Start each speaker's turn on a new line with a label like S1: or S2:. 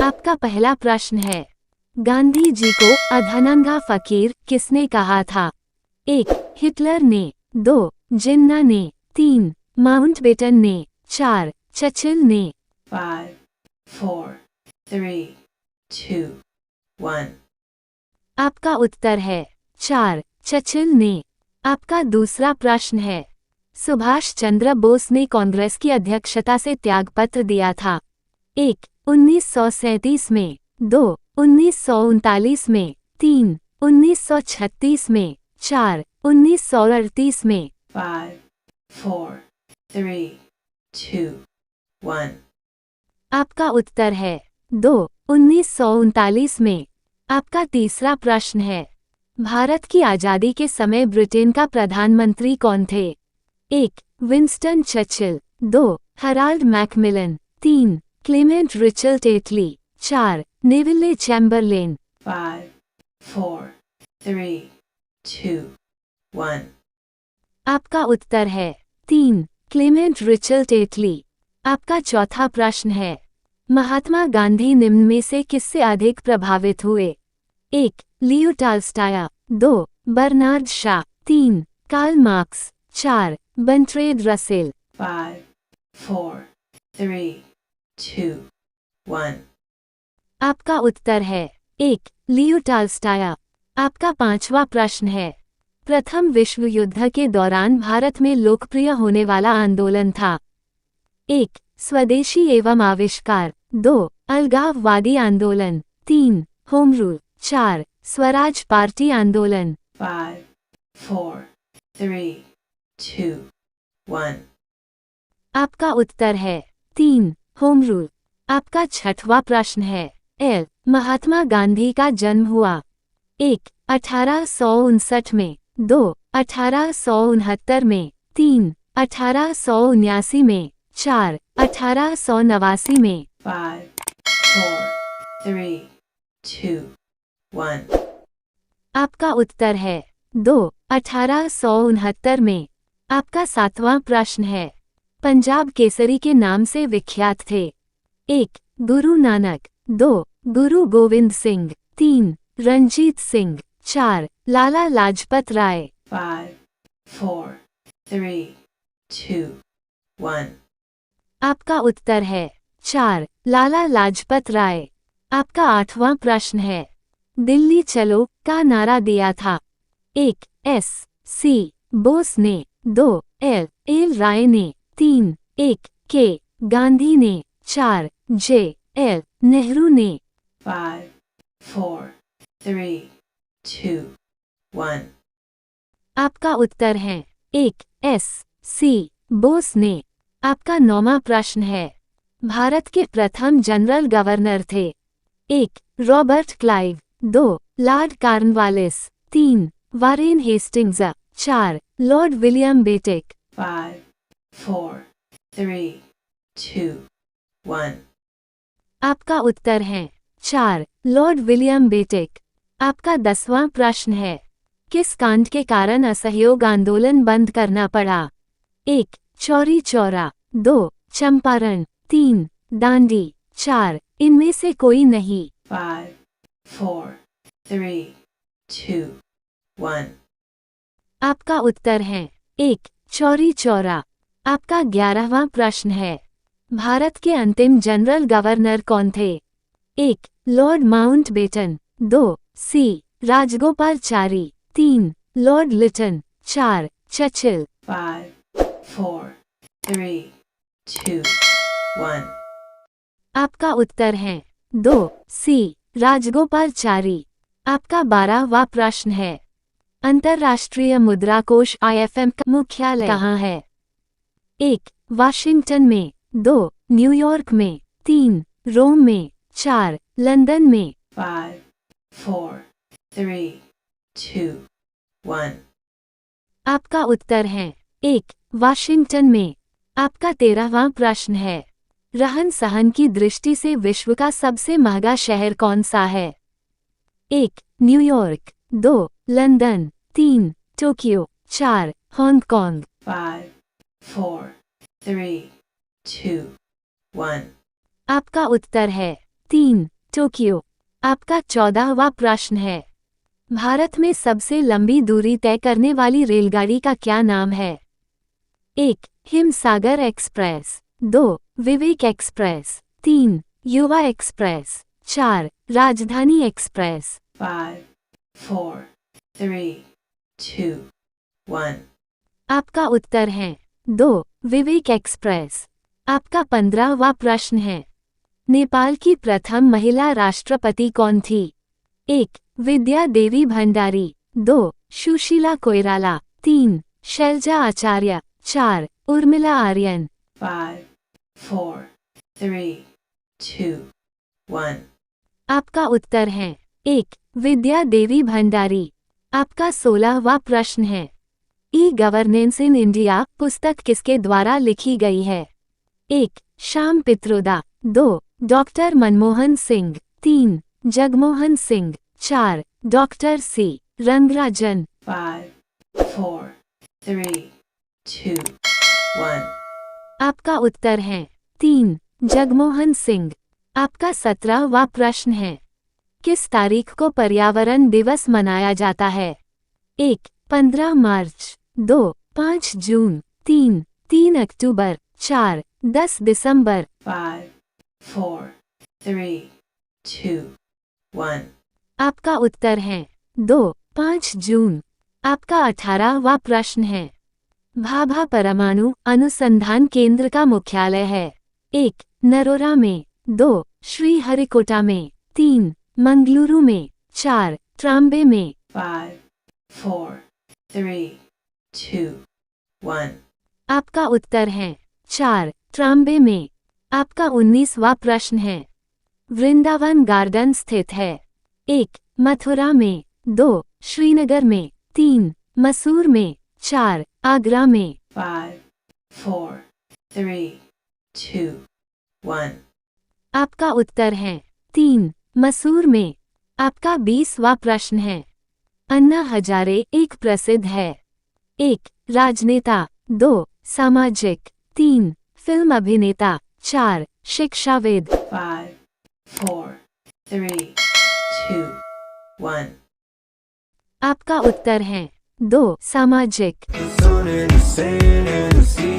S1: आपका पहला प्रश्न है, गांधी जी को अधनंगा फकीर किसने कहा था? 1. हिटलर ने, 2. जिन्ना ने, 3. माउंटबेटन ने, 4. चर्चिल ने।
S2: 5, 4, 3, 2, 1।
S1: आपका उत्तर है 4. चर्चिल ने। आपका दूसरा प्रश्न है, सुभाष चंद्र बोस ने कांग्रेस की अध्यक्षता से त्यागपत्र दिया था? 1. 1937 में, 2. 1939 में, 3. 1936 में, 4. 1938 में।
S2: 5, 4, 3, 2, 1।
S1: आपका उत्तर है 2. 1939 में। आपका तीसरा प्रश्न है, भारत की आज़ादी के समय ब्रिटेन का प्रधानमंत्री कौन थे? 1. Winston Churchill, 2. Harold Macmillan, 3. Clement Richard Attlee, 4. Neville Chamberlain.
S2: 5, 4, 3, 2, 1।
S1: आपका उत्तर है 3. Clement Richard Attlee. आपका चौथा प्रश्न है, महात्मा गांधी निम्न में से किससे अधिक प्रभावित हुए? 1. Leo Tolstoy, 2. Bernard Shaw, 3. Karl Marx, 4. Bertrand Russell.
S2: 5, 4, 3, 2, 1।
S1: आपका उत्तर है 1. Leo Tolstoy. आपका पांचवा प्रश्न है, प्रथम विश्व युद्ध के दौरान भारत में लोकप्रिय होने वाला आंदोलन था? 1. स्वदेशी एवं आविष्कार, 2. अलगाववादी आंदोलन, 3. Home rule, 4. स्वराज पार्टी आंदोलन।
S2: 5, 4, 3, 2, 1।
S1: आपका उत्तर है 3. Home rule. आपका छठवां प्रश्न है, एल. महात्मा गांधी का जन्म हुआ? 1. 1859 में, 2. 1869 में, 3. 1879 में, 4. 1889 में।
S2: 5, 4, 3, 2, 1।
S1: आपका उत्तर है 2. 1869 में। आपका सातवां प्रश्न है, पंजाब केसरी के नाम से विख्यात थे? 1. गुरु नानक, 2. गुरु गोविंद सिंह, 3. रंजीत सिंह, 4. लाला लाजपत राय।
S2: 5, 4, 3, 2, 1।
S1: आपका उत्तर है 4. लाला लाजपत राय। आपका आठवां प्रश्न है, दिल्ली चलो का नारा दिया था? 1. एस. सी. बोस ने, 2. एल. राय ने, 3. 1. के. गांधी ने, 4. जे. एल. नेहरू ने।
S2: 5, 4, 3, 2, 1।
S1: आपका उत्तर है 1. एस. सी. बोस ने। आपका नौवां प्रश्न है, भारत के प्रथम जनरल गवर्नर थे? 1. Robert Clive, 2. Lord Cornwallis, 3. Warren Hastings, 4. Lord William Bentinck.
S2: 5, 4, 3, 2, 1।
S1: आपका उत्तर है 4. Lord William Bentinck. आपका 10वां प्रश्न है, किस कांड के कारण असहयोग आंदोलन बंद करना पड़ा? 1. चौरी चौरा, 2. चंपारण, 3. दांडी, 4. इनमें से कोई नहीं।
S2: 5, 4, 3, 2, 1।
S1: आपका उत्तर है 1. चौरी चौरा। आपका 11वां प्रश्न है, भारत के अंतिम जनरल गवर्नर कौन थे? 1. Lord Mountbatten, 2. सी. राजगोपालचारी, 3. लॉर्ड लिटन, 4. चर्चिल।
S2: 5, 4, 3, 2, 1।
S1: आपका उत्तर है 2. सी. राजगोपालचारी। आपका 12वां प्रश्न है, अंतर्राष्ट्रीय मुद्रा कोष IFM का मुख्यालय कहाँ है? 1. वाशिंगटन में, 2. न्यूयॉर्क में, 3. रोम में, 4. लंदन में।
S2: 5, 4, 3, 2, 1।
S1: आपका उत्तर है 1. वाशिंगटन में। आपका 13वां प्रश्न है, रहन सहन की दृष्टि से विश्व का सबसे महंगा शहर कौन सा है? 1. न्यूयॉर्क, 2. लंदन, 3. टोक्यो, 4. हांगकांग।
S2: 5, 4, 3, 2, 1।
S1: आपका उत्तर है 3. टोक्यो। आपका 14वां प्रश्न है। भारत में सबसे लंबी दूरी तय करने वाली रेलगाड़ी का क्या नाम है? 1. हिमसागर एक्सप्रेस, 2. विवेक एक्सप्रेस, 3. युवा एक्सप्रेस, 4. राजधानी एक्सप्रेस।
S2: 5, 4, 3, 2, 1.
S1: आपका उत्तर है 2. विवेक एक्सप्रेस। आपका 15वां प्रश्न है। नेपाल की प्रथम महिला राष्ट्रपति कौन थी? 1. विद्या देवी भंडारी, 2. सुशीला कोइराला, 3. शैलजा आचार्य, 4. उर्मिला आर्यन।
S2: 5, 4, 3, 2, 1.
S1: आपका उत्तर है 1. विद्या देवी भंडारी। आपका 16वां प्रश्न है। ई गवर्नेंस इन इंडिया पुस्तक किसके द्वारा लिखी गई है? 1. Shyam Pitroda, 2. Doctor Manmohan Singh, 3. Jagmohan Singh, 4. Doctor C Rangarajan.
S2: 5, 4, 3, 2, 1.
S1: आपका उत्तर है 3. जगमोहन सिंह। आपका 17वां प्रश्न है। किस तारीख को पर्यावरण दिवस मनाया जाता है? 1. 15 मार्च, 2. 5 जून, 3 अक्टूबर, 4. 10 दिसंबर।
S2: 5, 4, 3, 2, 1.
S1: आपका उत्तर है 2. 5 जून। आपका 18वां प्रश्न है। भाभा परमाणु अनुसंधान केंद्र का मुख्यालय है? 1. नरोरा में, 2. श्रीहरिकोटा में, 3. मंगलुरु में, 4. ट्राम्बे में।
S2: 5, 4, 3, 2, 1.
S1: आपका उत्तर है 4. ट्राम्बे में। आपका 19वां प्रश्न है। वृंदावन गार्डन स्थित है? 1. मथुरा में, 2. श्रीनगर में, 3. मसूर में, 4. आगरा में।
S2: 5, 4, 3, 2, 1.
S1: आपका उत्तर है 3. मसूर में। आपका 20वां प्रश्न है। अन्ना हजारे एक प्रसिद्ध है? 1. राजनेता, 2. सामाजिक, 3. फिल्म अभिनेता, 4. शिक्षाविद।
S2: 5, 4, 3, 2, 1.
S1: आपका उत्तर है 2. सामाजिक।
S3: The sun and the sand and the sea